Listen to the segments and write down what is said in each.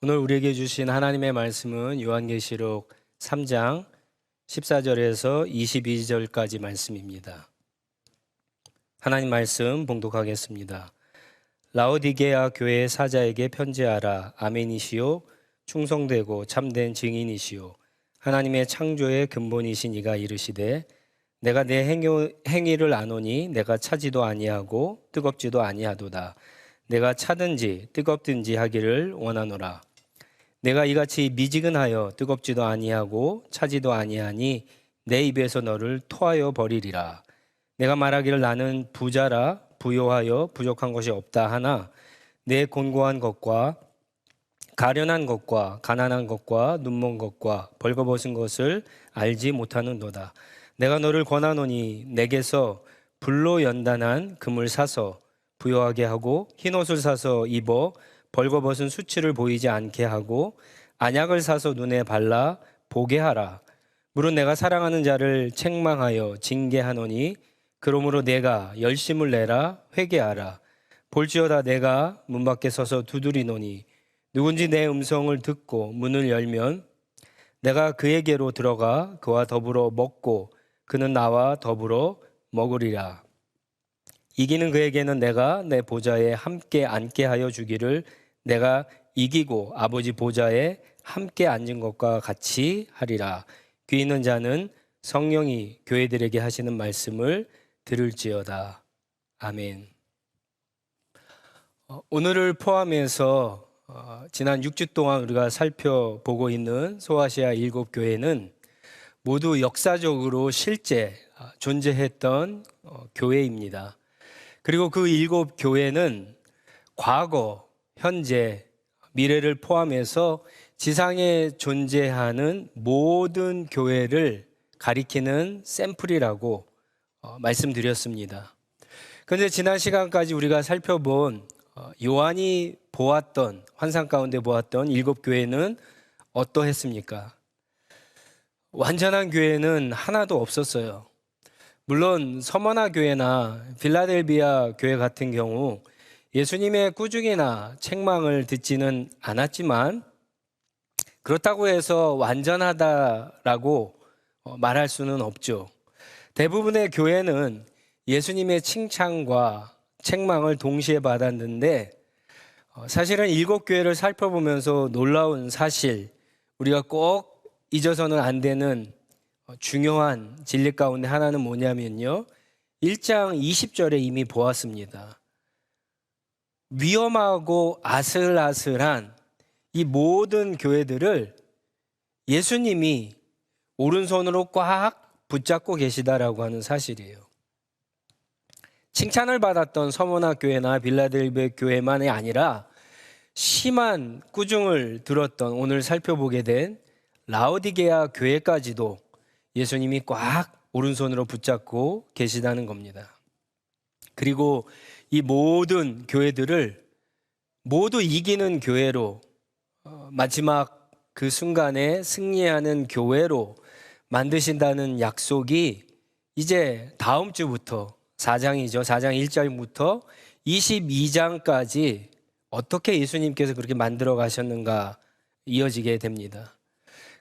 오늘 우리에게 주신 하나님의 말씀은 요한계시록 3장 14절에서 22절까지 말씀입니다. 하나님 말씀 봉독하겠습니다. 라오디게아 교회의 사자에게 편지하라. 아멘이시요 충성되고 참된 증인이시요 하나님의 창조의 근본이신 이가 이르시되 내가 내 행위를 아노니 내가 차지도 아니하고 뜨겁지도 아니하도다. 내가 차든지 뜨겁든지 하기를 원하노라. 내가 이같이 미지근하여 뜨겁지도 아니하고 차지도 아니하니 내 입에서 너를 토하여 버리리라. 내가 말하기를 나는 부자라 부요하여 부족한 것이 없다 하나 내 곤고한 것과 가련한 것과 가난한 것과 눈먼 것과 벌거벗은 것을 알지 못하는도다. 내가 너를 권하노니 내게서 불로 연단한 금을 사서 부요하게 하고 흰옷을 사서 입어 벌거벗은 수치를 보이지 않게 하고 안약을 사서 눈에 발라 보게 하라. 물은 내가 사랑하는 자를 책망하여 징계하노니 그러므로 내가 열심을 내라 회개하라. 볼지어다 내가 문 밖에 서서 두드리노니 누군지 내 음성을 듣고 문을 열면 내가 그에게로 들어가 그와 더불어 먹고 그는 나와 더불어 먹으리라. 이기는 그에게는 내가 내 보좌에 함께 앉게 하여 주기를 내가 이기고 아버지 보좌에 함께 앉은 것과 같이 하리라. 귀 있는 자는 성령이 교회들에게 하시는 말씀을 들을지어다. 아멘. 오늘을 포함해서 지난 6주 동안 우리가 살펴보고 있는 소아시아 7교회는 모두 역사적으로 실제 존재했던 교회입니다. 그리고 그 7교회는 과거, 현재, 미래를 포함해서 지상에 존재하는 모든 교회를 가리키는 샘플이라고 말씀드렸습니다. 그런데 지난 시간까지 우리가 살펴본 요한이 보았던, 환상 가운데 보았던 7교회는 어떠했습니까? 완전한 교회는 하나도 없었어요. 물론 서머나 교회나 필라델비아 교회 같은 경우 예수님의 꾸중이나 책망을 듣지는 않았지만 그렇다고 해서 완전하다라고 말할 수는 없죠. 대부분의 교회는 예수님의 칭찬과 책망을 동시에 받았는데 사실은 7교회를 살펴보면서 놀라운 사실, 우리가 꼭 잊어서는 안 되는 중요한 진리 가운데 하나는 뭐냐면요, 1장 20절에 이미 보았습니다. 위험하고 아슬아슬한 이 모든 교회들을 예수님이 오른손으로 꽉 붙잡고 계시다라고 하는 사실이에요. 칭찬을 받았던 서머나 교회나 빌라델비아 교회만이 아니라 심한 꾸중을 들었던 오늘 살펴보게 된 라오디게아 교회까지도 예수님이 꽉 오른손으로 붙잡고 계시다는 겁니다. 그리고 이 모든 교회들을 모두 이기는 교회로, 마지막 그 순간에 승리하는 교회로 만드신다는 약속이 이제 다음 주부터 4장이죠. 4장 1절부터 22장까지 어떻게 예수님께서 그렇게 만들어 가셨는가 이어지게 됩니다.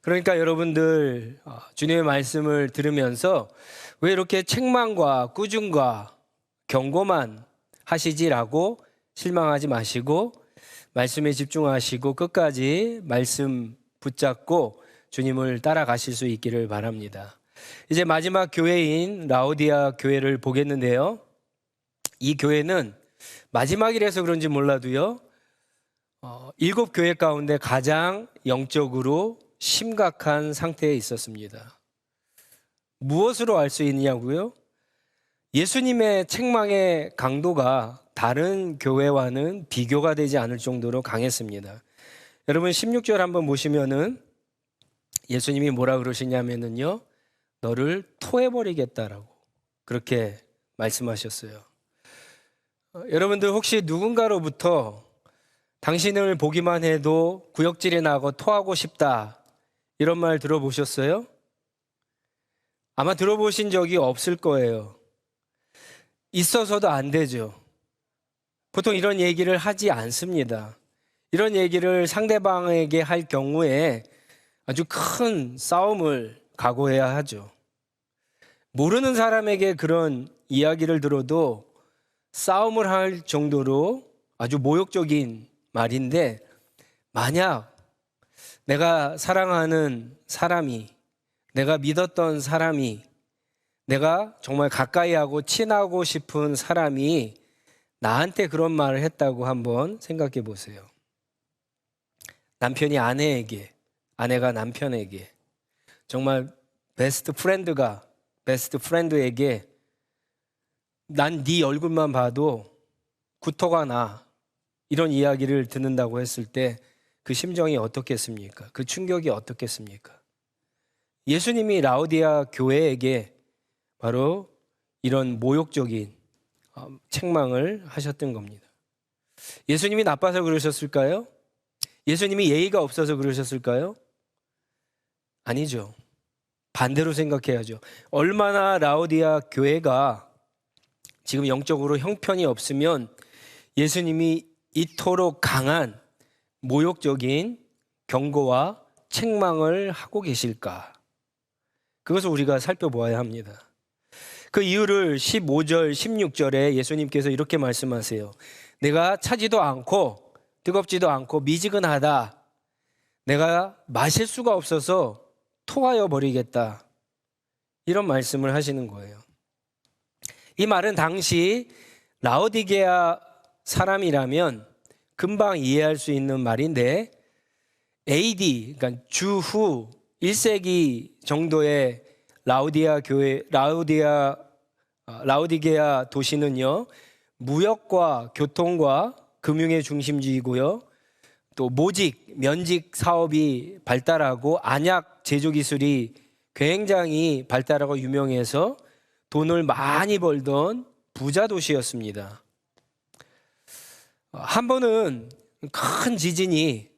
그러니까 여러분들 주님의 말씀을 들으면서 왜 이렇게 책망과 꾸중과 경고만 하시지라고 실망하지 마시고 말씀에 집중하시고 끝까지 말씀 붙잡고 주님을 따라가실 수 있기를 바랍니다. 이제 마지막 교회인 라오디아 교회를 보겠는데요, 이 교회는 마지막이라서 그런지 몰라도요 7교회 가운데 가장 영적으로 심각한 상태에 있었습니다. 무엇으로 알 수 있냐고요? 예수님의 책망의 강도가 다른 교회와는 비교가 되지 않을 정도로 강했습니다. 여러분 16절 한번 보시면은 예수님이 뭐라 그러시냐면은요, 너를 토해버리겠다라고 그렇게 말씀하셨어요. 여러분들 혹시 누군가로부터 당신을 보기만 해도 구역질이 나고 토하고 싶다 이런 말 들어보셨어요? 아마 들어보신 적이 없을 거예요. 있어서도 안 되죠. 보통 이런 얘기를 하지 않습니다. 이런 얘기를 상대방에게 할 경우에 아주 큰 싸움을 각오해야 하죠. 모르는 사람에게 그런 이야기를 들어도 싸움을 할 정도로 아주 모욕적인 말인데, 만약 내가 사랑하는 사람이, 내가 믿었던 사람이, 내가 정말 가까이 하고 친하고 싶은 사람이 나한테 그런 말을 했다고 한번 생각해 보세요. 남편이 아내에게, 아내가 남편에게, 정말 베스트 프렌드가 베스트 프렌드에게 난 네 얼굴만 봐도 구토가 나, 이런 이야기를 듣는다고 했을 때 그 심정이 어떻겠습니까? 그 충격이 어떻겠습니까? 예수님이 라오디아 교회에게 바로 이런 모욕적인 책망을 하셨던 겁니다. 예수님이 나빠서 그러셨을까요? 예수님이 예의가 없어서 그러셨을까요? 아니죠. 반대로 생각해야죠. 얼마나 라오디아 교회가 지금 영적으로 형편이 없으면 예수님이 이토록 강한 모욕적인 경고와 책망을 하고 계실까? 그것을 우리가 살펴보아야 합니다. 그 이유를 15절, 16절에 예수님께서 이렇게 말씀하세요. 내가 차지도 않고 뜨겁지도 않고 미지근하다. 내가 마실 수가 없어서 토하여 버리겠다. 이런 말씀을 하시는 거예요. 이 말은 당시 라오디게아 사람이라면 금방 이해할 수 있는 말인데, AD, 그러니까 주후 1세기 정도의 라오디게아 도시는요, 무역과 교통과 금융의 중심지이고요, 또 면직 사업이 발달하고 안약 제조 기술이 굉장히 발달하고 유명해서 돈을 많이 벌던 부자 도시였습니다. 한 번은 큰 지진이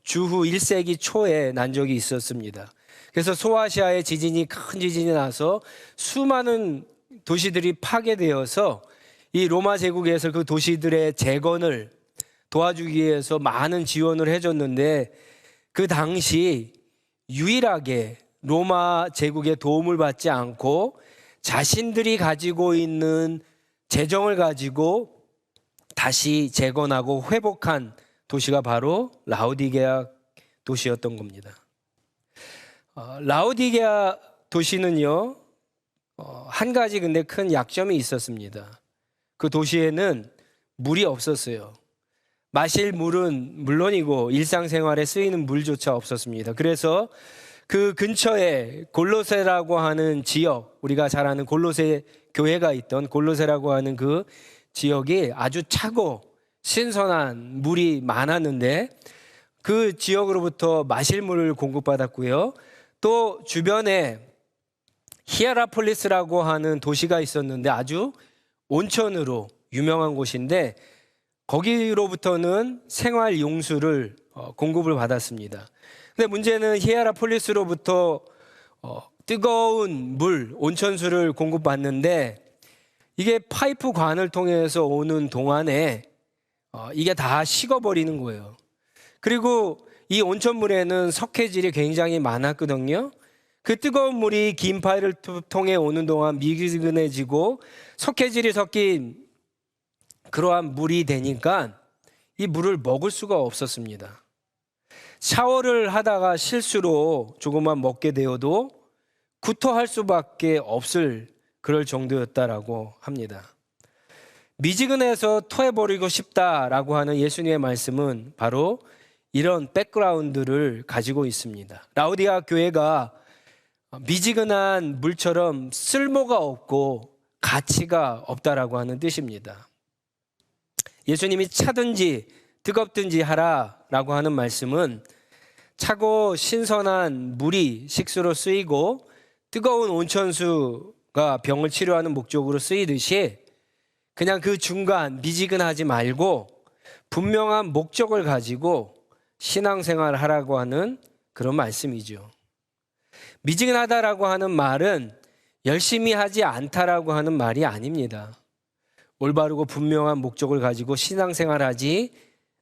주후 1세기 초에 난 적이 있었습니다. 그래서 소아시아에 큰 지진이 나서 수많은 도시들이 파괴되어서 이 로마 제국에서 그 도시들의 재건을 도와주기 위해서 많은 지원을 해줬는데, 그 당시 유일하게 로마 제국의 도움을 받지 않고 자신들이 가지고 있는 재정을 가지고 다시 재건하고 회복한 도시가 바로 라오디게아 도시였던 겁니다. 라오디게아 도시는요, 한 가지 근데 큰 약점이 있었습니다. 그 도시에는 물이 없었어요. 마실 물은 물론이고 일상생활에 쓰이는 물조차 없었습니다. 그래서 그 근처에 골로새라고 하는 지역, 우리가 잘 아는 골로새 교회가 있던 골로새라고 하는 그 지역이 아주 차고 신선한 물이 많았는데, 그 지역으로부터 마실 물을 공급받았고요. 또 주변에 히에라폴리스라고 하는 도시가 있었는데 아주 온천으로 유명한 곳인데, 거기로부터는 생활 용수를 공급을 받았습니다. 근데 문제는 히에라폴리스로부터 뜨거운 물, 온천수를 공급받는데, 이게 파이프 관을 통해서 오는 동안에 이게 다 식어버리는 거예요. 그리고 이 온천물에는 석회질이 굉장히 많았거든요. 그 뜨거운 물이 긴 파이를 통해 오는 동안 미지근해지고 석회질이 섞인 그러한 물이 되니까 이 물을 먹을 수가 없었습니다. 샤워를 하다가 실수로 조금만 먹게 되어도 구토할 수밖에 없을 그럴 정도였다라고 합니다. 미지근해서 토해버리고 싶다라고 하는 예수님의 말씀은 바로 이런 백그라운드를 가지고 있습니다. 라오디아 교회가 미지근한 물처럼 쓸모가 없고 가치가 없다라고 하는 뜻입니다. 예수님이 차든지 뜨겁든지 하라라고 하는 말씀은 차고 신선한 물이 식수로 쓰이고 뜨거운 온천수가 병을 치료하는 목적으로 쓰이듯이, 그냥 그 중간 미지근하지 말고 분명한 목적을 가지고 신앙생활을 하라고 하는 그런 말씀이죠. 미지근하다라고 하는 말은 열심히 하지 않다라고 하는 말이 아닙니다. 올바르고 분명한 목적을 가지고 신앙생활하지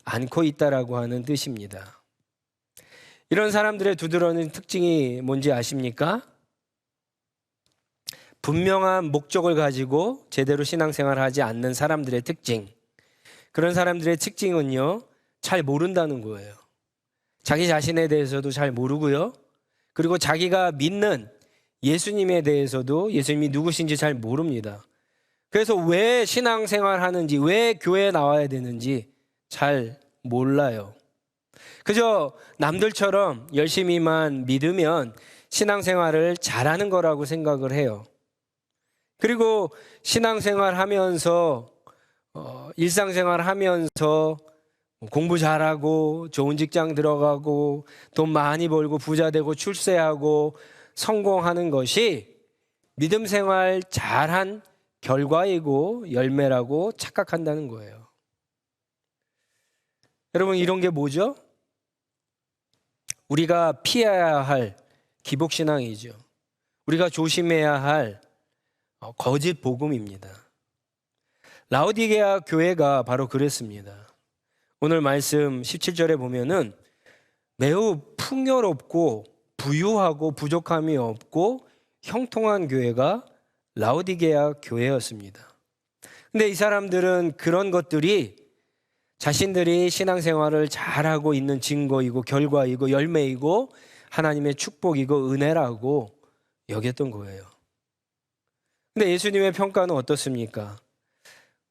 않고 있다라고 하는 뜻입니다. 이런 사람들의 두드러진 특징이 뭔지 아십니까? 분명한 목적을 가지고 제대로 신앙생활을 하지 않는 사람들의 특징. 그런 사람들의 특징은요, 잘 모른다는 거예요. 자기 자신에 대해서도 잘 모르고요. 그리고 자기가 믿는 예수님에 대해서도 예수님이 누구신지 잘 모릅니다. 그래서 왜 신앙생활 하는지, 왜 교회에 나와야 되는지 잘 몰라요. 그저 남들처럼 열심히만 믿으면 신앙생활을 잘하는 거라고 생각을 해요. 그리고 신앙생활 하면서 일상생활 하면서 공부 잘하고 좋은 직장 들어가고 돈 많이 벌고 부자 되고 출세하고 성공하는 것이 믿음 생활 잘한 결과이고 열매라고 착각한다는 거예요. 여러분, 이런 게 뭐죠? 우리가 피해야 할 기복신앙이죠. 우리가 조심해야 할 거짓 복음입니다. 라오디게아 교회가 바로 그랬습니다. 오늘 말씀 17절에 보면은 매우 풍요롭고 부유하고 부족함이 없고 형통한 교회가 라오디게아 교회였습니다. 근데 이 사람들은 그런 것들이 자신들이 신앙생활을 잘하고 있는 증거이고 결과이고 열매이고 하나님의 축복이고 은혜라고 여겼던 거예요. 근데 예수님의 평가는 어떻습니까?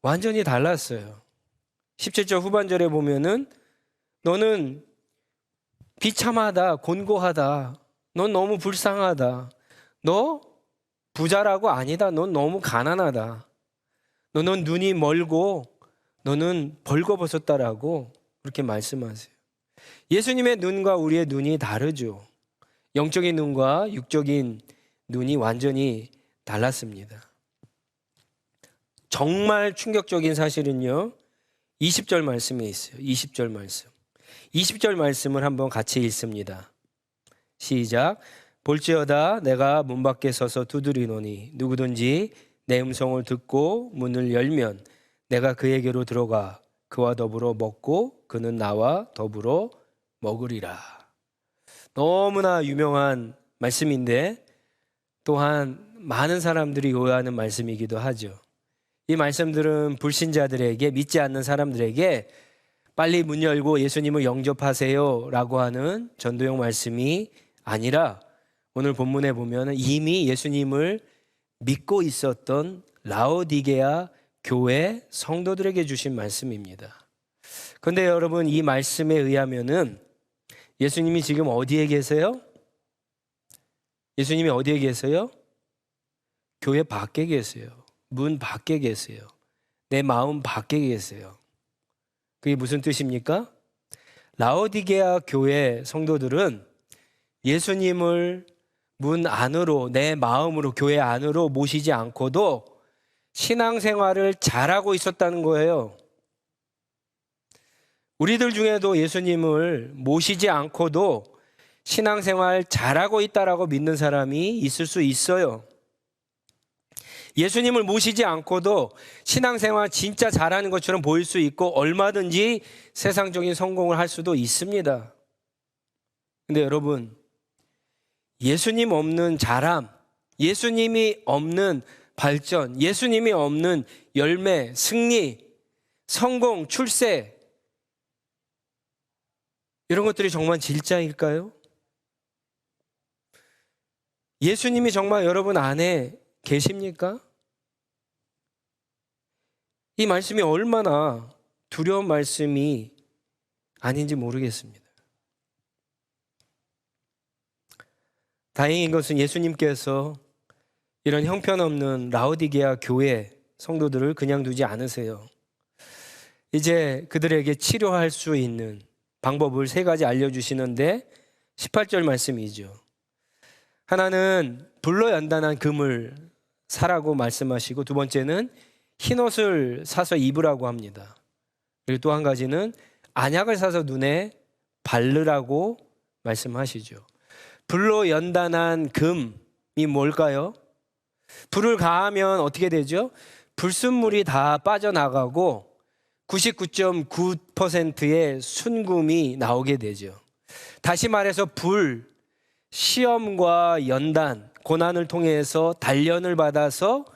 완전히 달랐어요. 17절 후반절에 보면은 너는 비참하다, 곤고하다, 넌 너무 불쌍하다, 너 부자라고 아니다, 넌 너무 가난하다, 너는 눈이 멀고 너는 벌거벗었다라고 그렇게 말씀하세요. 예수님의 눈과 우리의 눈이 다르죠. 영적인 눈과 육적인 눈이 완전히 달랐습니다. 정말 충격적인 사실은요, 20절 말씀에 있어요. 20절 말씀. 20절 말씀을 한번 같이 읽습니다. 시작. 볼지어다 내가 문 밖에 서서 두드리노니 누구든지 내 음성을 듣고 문을 열면 내가 그에게로 들어가 그와 더불어 먹고 그는 나와 더불어 먹으리라. 너무나 유명한 말씀인데 또한 많은 사람들이 오해하는 말씀이기도 하죠. 이 말씀들은 불신자들에게, 믿지 않는 사람들에게 빨리 문 열고 예수님을 영접하세요 라고 하는 전도용 말씀이 아니라 오늘 본문에 보면 이미 예수님을 믿고 있었던 라오디게아 교회 성도들에게 주신 말씀입니다. 그런데 여러분, 이 말씀에 의하면은 예수님이 지금 어디에 계세요? 예수님이 어디에 계세요? 교회 밖에 계세요. 문 밖에 계세요. 내 마음 밖에 계세요. 그게 무슨 뜻입니까? 라오디게아 교회 성도들은 예수님을 문 안으로, 내 마음으로, 교회 안으로 모시지 않고도 신앙생활을 잘하고 있었다는 거예요. 우리들 중에도 예수님을 모시지 않고도 신앙생활 잘하고 있다라고 믿는 사람이 있을 수 있어요. 예수님을 모시지 않고도 신앙생활 진짜 잘하는 것처럼 보일 수 있고 얼마든지 세상적인 성공을 할 수도 있습니다. 근데 여러분, 예수님 없는 자람, 예수님이 없는 발전, 예수님이 없는 열매, 승리, 성공, 출세, 이런 것들이 정말 진짜일까요? 예수님이 정말 여러분 안에 계십니까? 이 말씀이 얼마나 두려운 말씀이 아닌지 모르겠습니다. 다행인 것은 예수님께서 이런 형편없는 라오디게아 교회 성도들을 그냥 두지 않으세요. 이제 그들에게 치료할 수 있는 방법을 3가지 알려주시는데 18절 말씀이죠. 하나는 불로 연단한 금을 사라고 말씀하시고, 두 번째는 흰옷을 사서 입으라고 합니다. 그리고 또 한 가지는 안약을 사서 눈에 바르라고 말씀하시죠. 불로 연단한 금이 뭘까요? 불을 가하면 어떻게 되죠? 불순물이 다 빠져나가고 99.9%의 순금이 나오게 되죠. 다시 말해서 시험과 연단, 고난을 통해서 단련을 받아서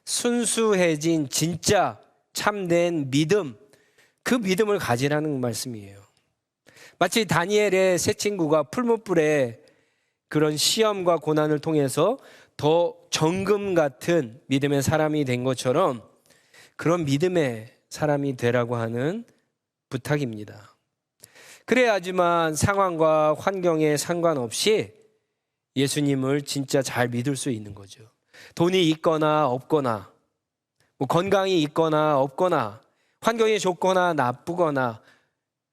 순수해진 진짜 참된 믿음, 그 믿음을 가지라는 말씀이에요. 마치 다니엘의 세 친구가 풀무불에 그런 시험과 고난을 통해서 더 정금 같은 믿음의 사람이 된 것처럼 그런 믿음의 사람이 되라고 하는 부탁입니다. 그래야지만 상황과 환경에 상관없이 예수님을 진짜 잘 믿을 수 있는 거죠. 돈이 있거나 없거나, 건강이 있거나 없거나, 환경이 좋거나 나쁘거나,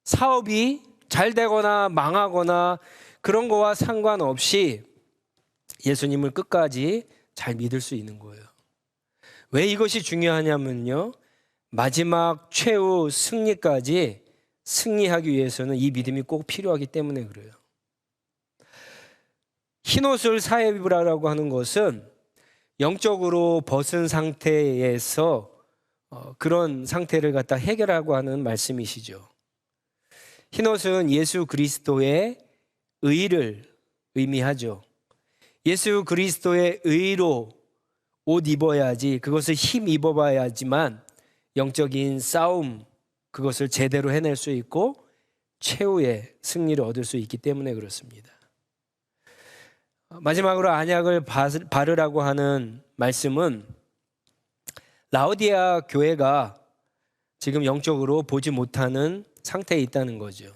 사업이 잘 되거나 망하거나 그런 거와 상관없이 예수님을 끝까지 잘 믿을 수 있는 거예요. 왜 이것이 중요하냐면요, 마지막 최후 승리까지 승리하기 위해서는 이 믿음이 꼭 필요하기 때문에 그래요. 흰옷을 사에 입으라고 하는 것은 영적으로 벗은 상태에서 그런 상태를 갖다 해결하고 하는 말씀이시죠. 흰옷은 예수 그리스도의 의를 의미하죠. 예수 그리스도의 의로 옷 입어야지, 그것을 힘 입어봐야지만 영적인 싸움, 그것을 제대로 해낼 수 있고 최후의 승리를 얻을 수 있기 때문에 그렇습니다. 마지막으로 안약을 바르라고 하는 말씀은 라오디아 교회가 지금 영적으로 보지 못하는 상태에 있다는 거죠.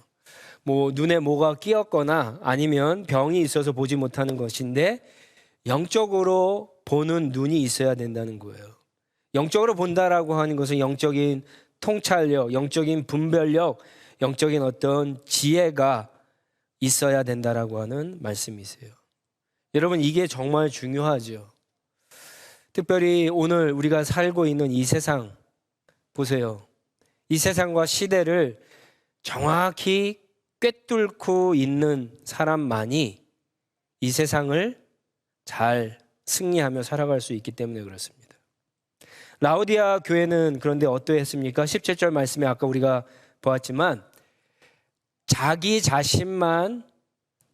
눈에 뭐가 끼었거나 아니면 병이 있어서 보지 못하는 것인데 영적으로 보는 눈이 있어야 된다는 거예요. 영적으로 본다라고 하는 것은 영적인 통찰력, 영적인 분별력, 영적인 어떤 지혜가 있어야 된다라고 하는 말씀이세요. 여러분, 이게 정말 중요하죠. 특별히 오늘 우리가 살고 있는 이 세상 보세요. 이 세상과 시대를 정확히 꿰뚫고 있는 사람만이 이 세상을 잘 승리하며 살아갈 수 있기 때문에 그렇습니다. 라오디아 교회는 그런데 어떠했습니까? 17절 말씀에 아까 우리가 보았지만 자기 자신만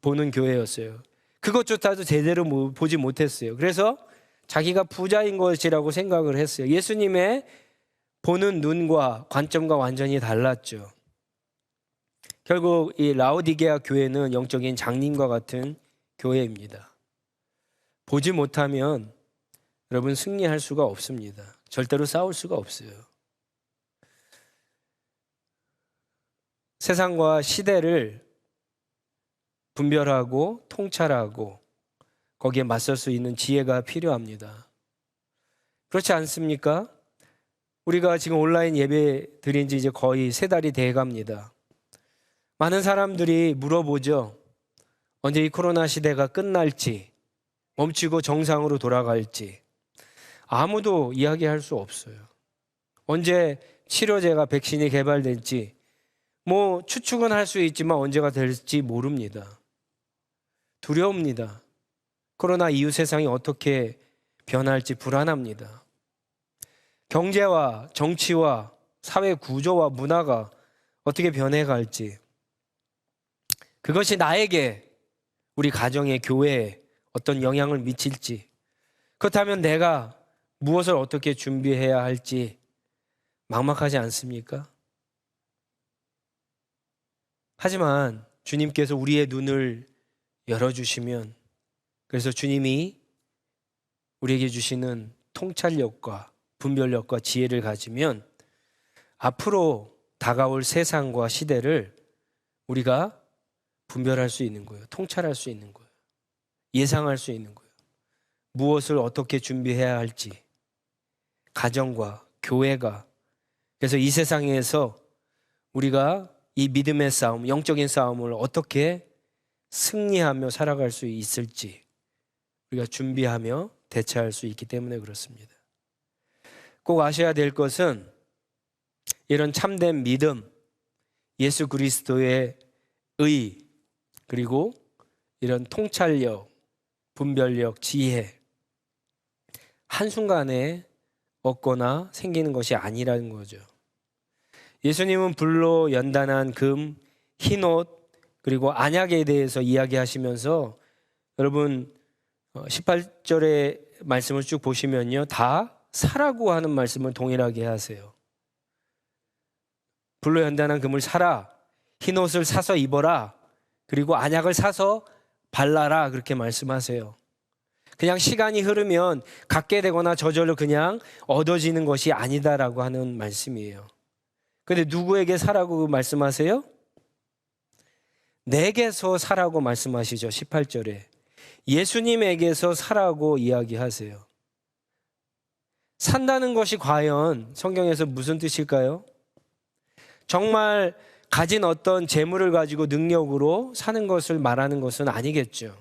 보는 교회였어요. 그것조차도 제대로 보지 못했어요. 그래서 자기가 부자인 것이라고 생각을 했어요. 예수님의 보는 눈과 관점과 완전히 달랐죠. 결국 이 라오디게아 교회는 영적인 장님과 같은 교회입니다. 보지 못하면 여러분 승리할 수가 없습니다. 절대로 싸울 수가 없어요. 세상과 시대를 분별하고 통찰하고 거기에 맞설 수 있는 지혜가 필요합니다. 그렇지 않습니까? 우리가 지금 온라인 예배 드린 지 이제 거의 3달이 돼 갑니다. 많은 사람들이 물어보죠. 언제 이 코로나 시대가 끝날지, 멈추고 정상으로 돌아갈지. 아무도 이야기할 수 없어요. 언제 치료제가, 백신이 개발될지 추측은 할 수 있지만 언제가 될지 모릅니다. 두려웁니다. 코로나 이후 세상이 어떻게 변할지 불안합니다. 경제와 정치와 사회 구조와 문화가 어떻게 변해갈지, 그것이 나에게, 우리 가정의 교회에 어떤 영향을 미칠지, 그렇다면 내가 무엇을 어떻게 준비해야 할지 막막하지 않습니까? 하지만 주님께서 우리의 눈을 열어주시면, 그래서 주님이 우리에게 주시는 통찰력과 분별력과 지혜를 가지면 앞으로 다가올 세상과 시대를 우리가 분별할 수 있는 거예요. 통찰할 수 있는 거예요. 예상할 수 있는 거예요. 무엇을 어떻게 준비해야 할지, 가정과 교회가. 그래서 이 세상에서 우리가 이 믿음의 싸움, 영적인 싸움을 어떻게 승리하며 살아갈 수 있을지 우리가 준비하며 대처할 수 있기 때문에 그렇습니다. 꼭 아셔야 될 것은 이런 참된 믿음, 예수 그리스도의 의, 그리고 이런 통찰력, 분별력, 지혜, 한순간에 얻거나 생기는 것이 아니라는 거죠. 예수님은 불로 연단한 금, 흰옷, 그리고 안약에 대해서 이야기하시면서 여러분 18절의 말씀을 쭉 보시면요, 다 사라고 하는 말씀을 동일하게 하세요. 불로 연단한 금을 사라, 흰옷을 사서 입어라, 그리고 안약을 사서 발라라, 그렇게 말씀하세요. 그냥 시간이 흐르면 갖게 되거나 저절로 그냥 얻어지는 것이 아니다라고 하는 말씀이에요. 그런데 누구에게 사라고 말씀하세요? 내게서 사라고 말씀하시죠. 18절에 예수님에게서 사라고 이야기하세요. 산다는 것이 과연 성경에서 무슨 뜻일까요? 정말 가진 어떤 재물을 가지고 능력으로 사는 것을 말하는 것은 아니겠죠.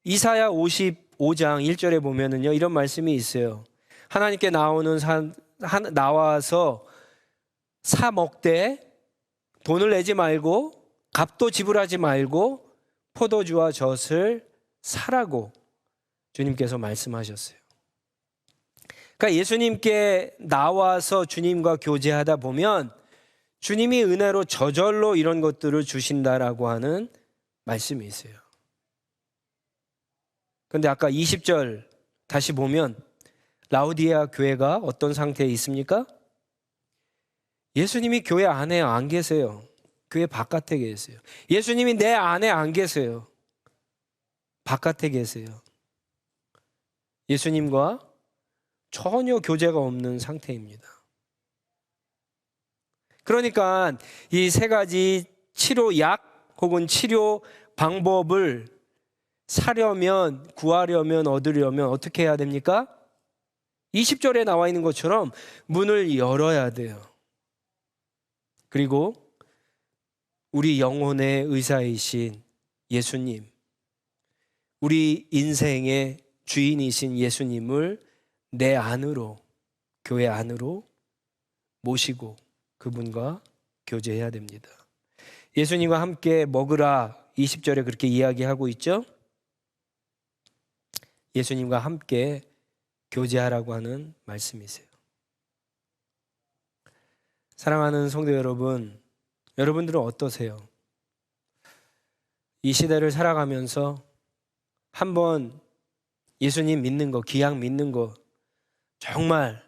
이사야 55장 1절에 보면은요, 이런 말씀이 있어요. 하나님께 나와서 사 먹되 돈을 내지 말고 값도 지불하지 말고 포도주와 젖을 사라고 주님께서 말씀하셨어요. 그러니까 예수님께 나와서 주님과 교제하다 보면 주님이 은혜로 저절로 이런 것들을 주신다라고 하는 말씀이 있어요. 그런데 아까 20절 다시 보면 라우디아 교회가 어떤 상태에 있습니까? 예수님이 교회 안에 안 계세요. 교회 바깥에 계세요. 예수님이 내 안에 안 계세요. 바깥에 계세요. 예수님과 전혀 교제가 없는 상태입니다. 그러니까 이 세 가지 치료약 혹은 치료 방법을 사려면, 구하려면, 얻으려면 어떻게 해야 됩니까? 20절에 나와 있는 것처럼 문을 열어야 돼요. 그리고 우리 영혼의 의사이신 예수님, 우리 인생의 주인이신 예수님을 내 안으로, 교회 안으로 모시고 그분과 교제해야 됩니다. 예수님과 함께 먹으라 20절에 그렇게 이야기하고 있죠. 예수님과 함께 교제하라고 하는 말씀이세요. 사랑하는 성도 여러분, 여러분들은 어떠세요? 이 시대를 살아가면서 한번 예수님 믿는 거, 기약 믿는 거 정말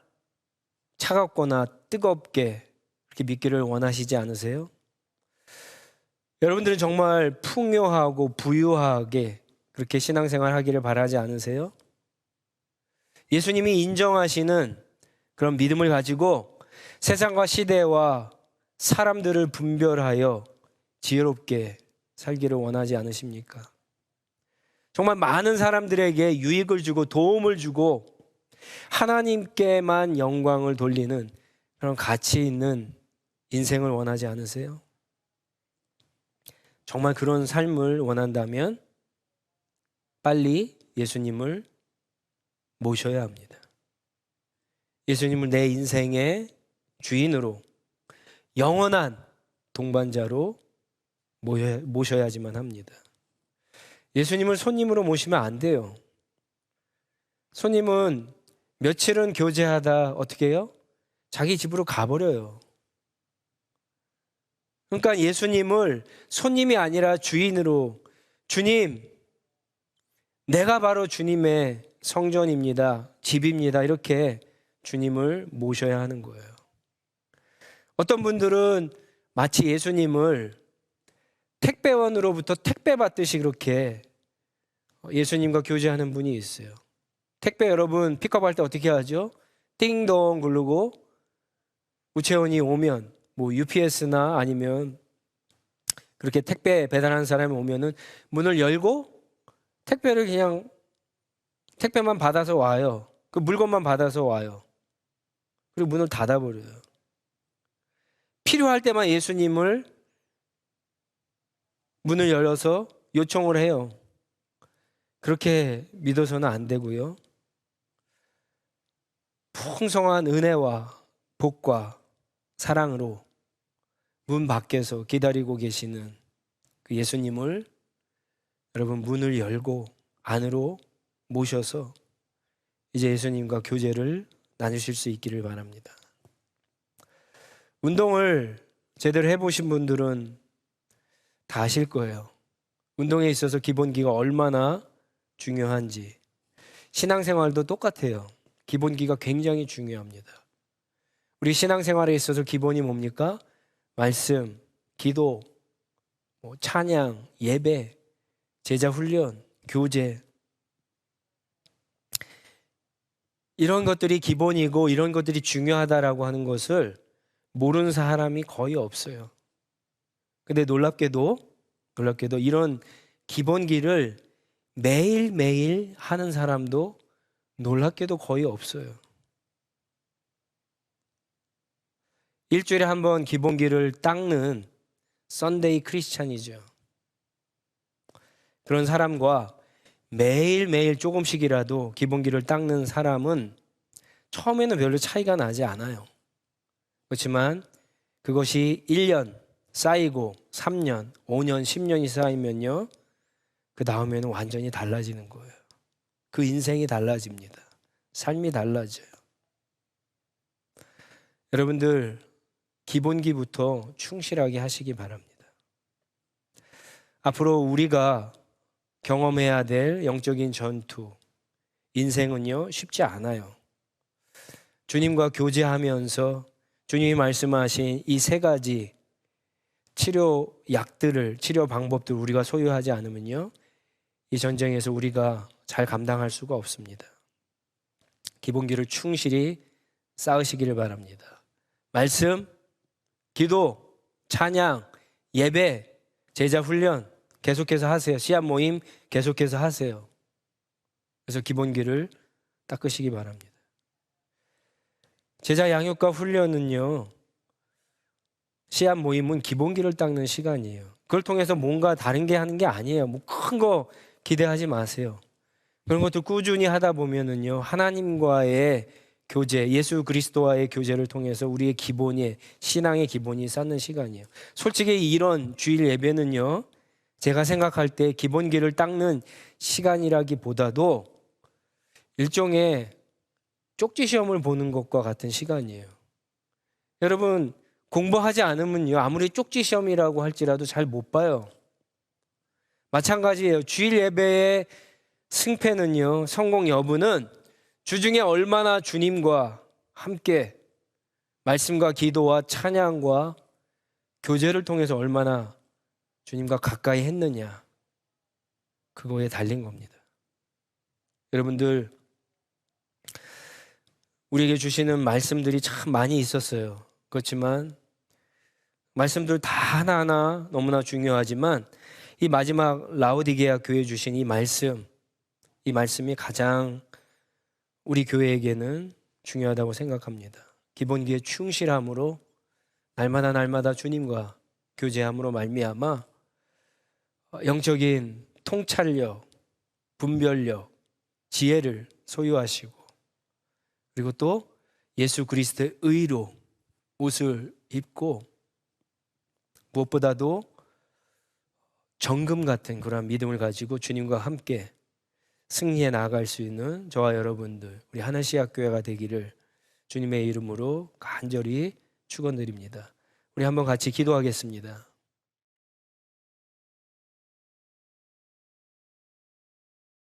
차갑거나 뜨겁게 그렇게 믿기를 원하시지 않으세요? 여러분들은 정말 풍요하고 부유하게 그렇게 신앙생활 하기를 바라지 않으세요? 예수님이 인정하시는 그런 믿음을 가지고 세상과 시대와 사람들을 분별하여 지혜롭게 살기를 원하지 않으십니까? 정말 많은 사람들에게 유익을 주고 도움을 주고 하나님께만 영광을 돌리는 그런 가치 있는 인생을 원하지 않으세요? 정말 그런 삶을 원한다면 빨리 예수님을 모셔야 합니다. 예수님을 내 인생의 주인으로, 영원한 동반자로 모셔야지만 합니다. 예수님을 손님으로 모시면 안 돼요. 손님은 며칠은 교제하다 어떻게 해요? 자기 집으로 가버려요. 그러니까 예수님을 손님이 아니라 주인으로, 주님, 내가 바로 주님의 성전입니다, 집입니다, 이렇게 주님을 모셔야 하는 거예요. 어떤 분들은 마치 예수님을 택배원으로부터 택배 받듯이 그렇게 예수님과 교제하는 분이 있어요. 택배 여러분 픽업할 때 어떻게 하죠? 띵동 구르고 우체원이 오면 뭐 UPS나 아니면 그렇게 택배 배달하는 사람이 오면은 문을 열고 택배를 그냥 택배만 받아서 와요. 그 물건만 받아서 와요. 그리고 문을 닫아버려요. 필요할 때만 예수님을 문을 열어서 요청을 해요. 그렇게 믿어서는 안 되고요. 풍성한 은혜와 복과 사랑으로 문 밖에서 기다리고 계시는 그 예수님을 여러분 문을 열고 안으로 모셔서 이제 예수님과 교제를 나누실 수 있기를 바랍니다. 운동을 제대로 해보신 분들은 다 아실 거예요. 운동에 있어서 기본기가 얼마나 중요한지. 신앙생활도 똑같아요. 기본기가 굉장히 중요합니다. 우리 신앙생활에 있어서 기본이 뭡니까? 말씀, 기도, 찬양, 예배, 제자 훈련, 교제. 이런 것들이 기본이고 이런 것들이 중요하다라고 하는 것을 모르는 사람이 거의 없어요. 근데 놀랍게도 이런 기본기를 매일매일 하는 사람도 놀랍게도 거의 없어요. 일주일에 한 번 기본기를 닦는 썬데이 크리스찬이죠. 그런 사람과 매일매일 조금씩이라도 기본기를 닦는 사람은 처음에는 별로 차이가 나지 않아요. 그렇지만 그것이 1년 쌓이고 3년, 5년, 10년이 쌓이면요, 그 다음에는 완전히 달라지는 거예요. 그 인생이 달라집니다. 삶이 달라져요. 여러분들 기본기부터 충실하게 하시기 바랍니다. 앞으로 우리가 경험해야 될 영적인 전투, 인생은요 쉽지 않아요. 주님과 교제하면서 주님이 말씀하신 이 세 가지 치료 약들을, 치료 방법들을 우리가 소유하지 않으면요, 이 전쟁에서 우리가 잘 감당할 수가 없습니다. 기본기를 충실히 쌓으시기를 바랍니다. 말씀, 기도, 찬양, 예배, 제자 훈련 계속해서 하세요. 씨앗 모임 계속해서 하세요. 그래서 기본기를 닦으시기 바랍니다. 제자 양육과 훈련은요, 씨앗 모임은 기본기를 닦는 시간이에요. 그걸 통해서 뭔가 다른 게 하는 게 아니에요. 뭐 큰 거 기대하지 마세요. 그런 것도 꾸준히 하다 보면은요, 하나님과의 교제, 예수 그리스도와의 교제를 통해서 우리의 기본이, 신앙의 기본이 쌓는 시간이에요. 솔직히 이런 주일 예배는요, 제가 생각할 때 기본기를 닦는 시간이라기보다도 일종의 쪽지 시험을 보는 것과 같은 시간이에요. 여러분, 공부하지 않으면요, 아무리 쪽지 시험이라고 할지라도 잘 못 봐요. 마찬가지예요. 주일 예배의 승패는요, 성공 여부는 주중에 얼마나 주님과 함께 말씀과 기도와 찬양과 교제를 통해서 얼마나 주님과 가까이 했느냐, 그거에 달린 겁니다. 여러분들, 우리에게 주시는 말씀들이 참 많이 있었어요. 그렇지만 말씀들 다 하나하나 너무나 중요하지만 이 마지막 라오디게아 교회에 주신 이 말씀이 가장 우리 교회에게는 중요하다고 생각합니다. 기본기에 충실함으로 날마다 주님과 교제함으로 말미암아 영적인 통찰력, 분별력, 지혜를 소유하시고, 그리고 또 예수 그리스도의 의로 옷을 입고, 무엇보다도 정금 같은 그런 믿음을 가지고 주님과 함께 승리해 나아갈 수 있는 저와 여러분들, 우리 하나시학교회가 되기를 주님의 이름으로 간절히 축원드립니다. 우리 한번 같이 기도하겠습니다.